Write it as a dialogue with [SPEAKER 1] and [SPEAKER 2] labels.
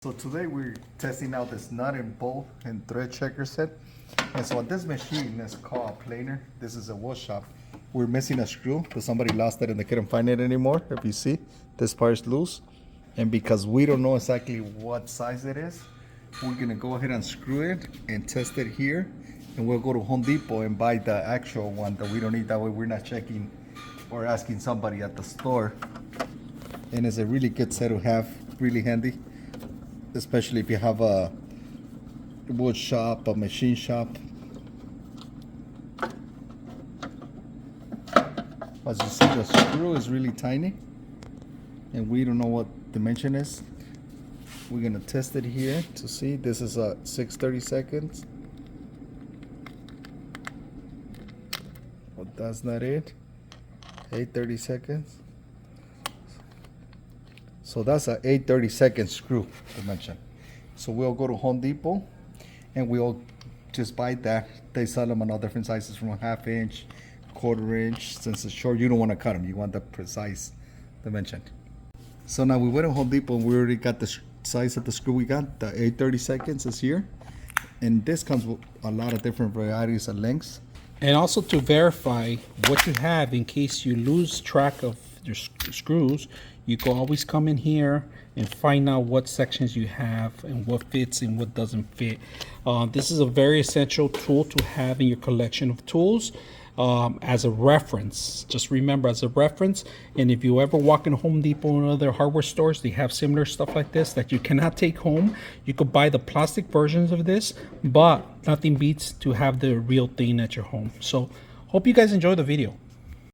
[SPEAKER 1] So today we're testing out this nut and bolt and thread checker set. And so on this machine is called a planer. This is a wood shop. We're missing a screw because somebody lost it and they couldn't find it anymore. If you see, this part is loose. And because we don't know exactly what size it is, we're gonna go ahead and screw it and test it here. And we'll go to Home Depot and buy the actual one that we don't need. That way we're not checking or asking somebody at the store. And it's a really good set to have, really handy. Especially if you have a wood shop, a machine shop. As you see, the screw is really tiny and we don't know what dimension is. We're gonna test it here to see. This is a 6/32. But that's not it. 8/32. So that's a 8/32 screw dimension. So we'll go to Home Depot and we'll just buy that. They sell them in all different sizes from a 1/2 inch, 1/4 inch. Since it's short, you don't want to cut them. You want the precise dimension. So now we went to Home Depot and we already got the size of the screw we got. The 8/32 is here. And this comes with a lot of different varieties of lengths.
[SPEAKER 2] And also to verify what you have in case you lose track of your screws, you can always come in here and find out what sections you have and what fits and what doesn't fit. This is a very essential tool to have in your collection of tools as a reference. Just remember, as a reference. And if you ever walk in Home Depot and other hardware stores, they have similar stuff like this that you cannot take home. You could buy the plastic versions of this, but nothing beats to have the real thing at your home. So hope you guys enjoy the video.